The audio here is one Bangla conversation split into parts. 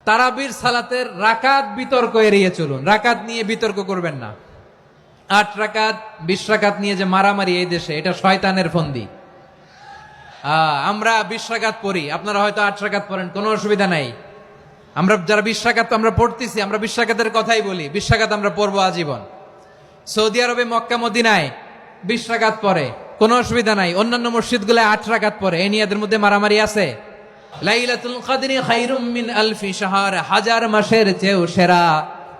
তারাবির সালাতের রাকাত বিতর্ক এড়িয়ে চলুন। রাকাত নিয়ে বিতর্ক করবেন না। 8 রাকাত 20 রাকাত নিয়ে যে মারামারি এই দেশে, এটা শয়তানের ফন্দি। আমরা 20 রাকাত পড়ি, আপনারা হয়তো 8 রাকাত পড়েন, কোনো অসুবিধা নাই। আমরা যারা 20 রাকাত আমরা পড়তেছি, আমরা 20 রাকাতের কথাই বলি। 20 রাকাত আমরা পড়বো আজীবন। সৌদি আরবে মক্কা মদিনায় 20 রাকাত পড়ে, কোনো অসুবিধা নাই। অন্যান্য মসজিদগুলোয় 8 রাকাত পড়ে। এই নিয়ে এদের মধ্যে মারামারি আছে? লাইলাতুল কদরি খায়রুম মিন আলফি শাহর, 1000 মাসের চেয়েও সেরা।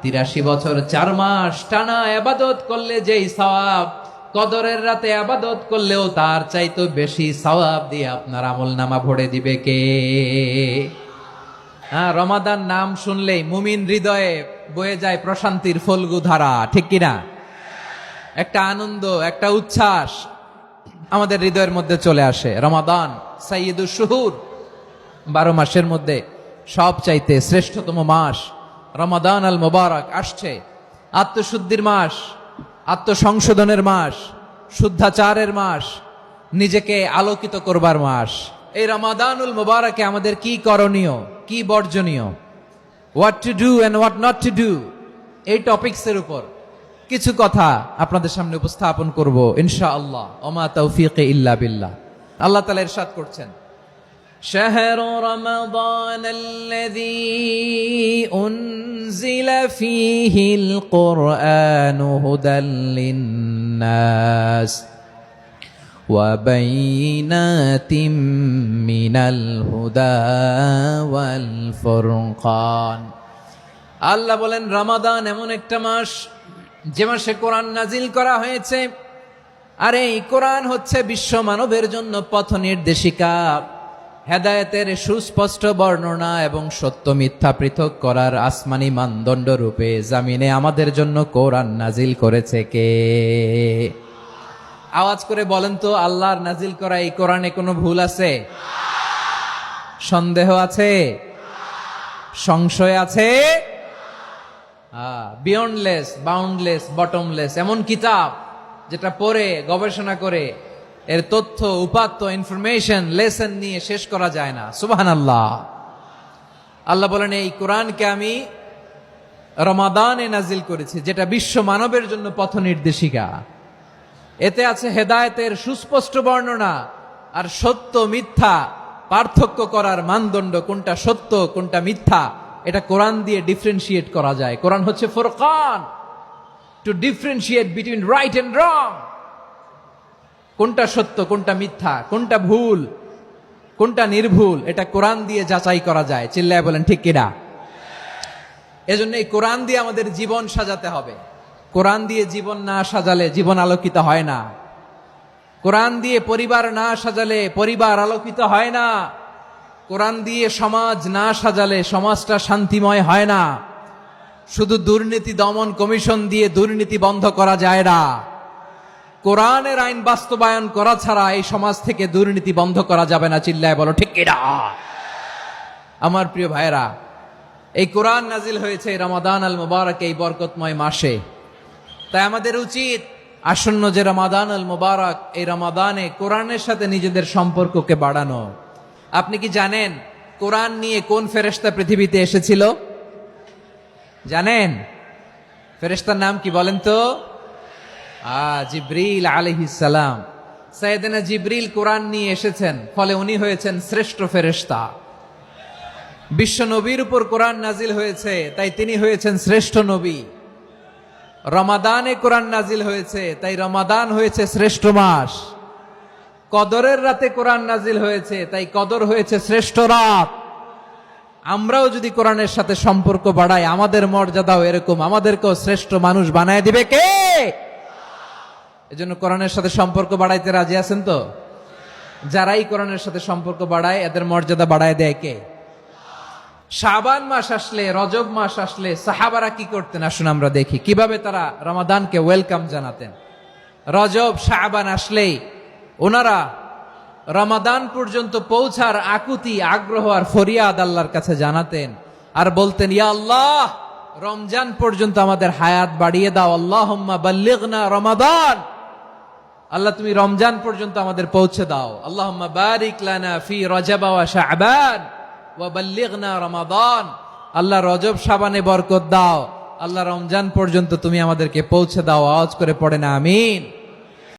83 বছর 4 মাস টানা ইবাদত করলে যেই সওয়াব, কদরের রাতে ইবাদত করলেও তার চাইতে বেশি সওয়াব দিয়ে আপনার আমলনামা ভরে দিবে কে? রমাদান নাম শুনলেই মুমিন হৃদয়ে বয়ে যায় প্রশান্তির ফল্গু ধারা, ঠিক কিনা? একটা আনন্দ, একটা উচ্ছ্বাস আমাদের হৃদয়ের মধ্যে চলে আসে। রমাদান সাইয়্যিদুশ শুহুর, 12 মাসের মধ্যে সব চাইতে শ্রেষ্ঠতম মাস রমাদান আল মুবারক আসছে। আত্মশুদ্ধির মাস, আত্মসংশোধনের মাস, শুদ্ধাচারের মাস, নিজেকে আলোকিত করবার মাস। এই রমাদানুল মুবারকে আমাদের কি করণীয়, কি বর্জনীয়, what to do and what not to do, এই টপিকসের উপর কিছু কথা আপনাদের সামনে উপস্থাপন করব ইনশাআল্লাহ। ওমা তাওফীকি ইল্লা বিল্লাহ। আল্লাহ তাআলা ইরশাদ করছেন, شهر رمضان الذي أنزل فيه القرآن هدى للناس وبينات من الهدى والفرقان। আল্লাহ বলেন রমাদান এমন একটা মাস যে মাসে কোরআন নাজিল করা হয়েছে। আর এই কোরআন হচ্ছে বিশ্ব মানবের জন্য পথ নির্দেশিকা, হেদায়েতের সুস্পষ্ট বর্ণনা এবং সত্য মিথ্যা পৃথক করার আসমানি মানদণ্ড রূপে জামিনে আমাদের জন্য কোরআন নাজিল করেছে কে? আওয়াজ করে বলেন তো, আল্লাহর নাজিল করা এই কোরআনে কোনো ভুল আছে? সন্দেহ আছে? সংশয় আছে? বিয়ন্ডলেস, বাউন্ডলেস, বটমলেস এমন কিতাব যেটা পড়ে গবেষণা করে এর তথ্য, উপাত্ত, ইনফরমেশন, লেসন নিয়ে শেষ করা যায় না। সুবহানাল্লাহ। আল্লাহ বলেন এই কোরআনকে আমি রমাদানে নাজিল করেছি, যেটা বিশ্ব মানবের জন্য পথ নির্দেশিকা। এতে আছে হেদায়েতের সুস্পষ্ট বর্ণনা আর সত্য মিথ্যা পার্থক্য করার মানদণ্ড, কোনটা সত্য কোনটা মিথ্যা এটা কোরআন দিয়ে ডিফারেন্সিয়েট করা যায়। কোরআন হচ্ছে ফুরকান, to differentiate between right and wrong. কোনটা সত্য কোনটা মিথ্যা, কোনটা ভুল কোনটা নির্ভুল, এটা কোরআন দিয়ে যাচাই করা যায়। চিল্লায় বলেন ঠিক কিনা? এজন্য এই কোরআন দিয়ে আমাদের জীবন সাজাতে হবে। কোরআন দিয়ে জীবন না সাজালে জীবন আলোকিত হয় না। কোরআন দিয়ে পরিবার না সাজালে পরিবার আলোকিত হয় না। কোরআন দিয়ে সমাজ না সাজালে সমাজটা শান্তিময় হয় না। শুধু দুর্নীতি দমন কমিশন দিয়ে দুর্নীতি বন্ধ করা যায় না। কোরআনের আইন বাস্তবায়ন করা ছাড়া এই সমাজ থেকে দুর্নীতি বন্ধ করা যাবে না। চিল্লায় বলো ঠিক কিনা? আমার প্রিয় ভাইরা, এই কোরআন নাজিল হয়েছে রমাদান আল মুবারক, এই বরকতময় মাসে। তাই আমাদের উচিত আসন্ন যে রমাদান আল মুবারক, এই রমাদানে কোরআনের সাথে নিজেদের সম্পর্ককে বাড়ানো। আপনি কি জানেন কোরআন নিয়ে কোন ফেরেশতা পৃথিবীতে এসেছিল? জানেন ফেরেশতার নাম কি বলেন তো? জিবরিল আলাইহিস সালাম। সাইয়েদনা জিবরিল কোরআন নিয়ে এসেছেন, ফলে উনি হয়েছেন শ্রেষ্ঠ ফেরেশতা। বিশ্ব নবীর উপর কোরআন নাজিল হয়েছে, তাই তিনি হয়েছেন শ্রেষ্ঠ নবী। রমাদানে কোরআন নাজিল হয়েছে, তাই রমাদান হয়েছে শ্রেষ্ঠ মাস। কদরের রাতে কোরআন নাজিল হয়েছে, তাই কদর হয়েছে শ্রেষ্ঠ রাত। আমরাও যদি কোরআনের সাথে সম্পর্ক বাড়াই, আমাদের মর্যাদাও এরকম, আমাদেরকেও শ্রেষ্ঠ মানুষ বানায় দিবে কে? এজন্য কোরআনের সাথে সম্পর্ক বাড়াইতে রাজি আছেন তো? যারাই কোরআনের সাথে সম্পর্ক বাড়ায় এদের মর্যাদা বাড়ায় দেয় কে? শাবান মাস আসলে, রজব মাস আসলে সাহাবারা কি করতেন আসুন আমরা দেখি কিভাবে তারা রমাদানকে ওয়েলকাম জানাতেন। রজব শাবান আসলেই ওনারা রমাদান পর্যন্ত পৌঁছার আকুতি, আগ্রহ আর ফরিয়াদ আল্লাহর কাছে জানাতেন আর বলতেন, ইয়া আল্লাহ, রমজান পর্যন্ত আমাদের হায়াত বাড়িয়ে দাও। আল্লাহুম্মা বাল্লিগনা রমাদান, আল্লাহ তুমি রমজান পর্যন্ত আমাদের পৌঁছে দাও। আল্লাহুম্মা বারিক লানা ফি রজব ওয়া শাবান ওয়া বাল্লিগনা রমাদান। আল্লাহ রজব শাবানে বরকত দাও, আল্লাহ রমজান পর্যন্ত তুমি আমাদেরকে পৌঁছে দাও। আওয়াজ করে পড়ে না আমিন।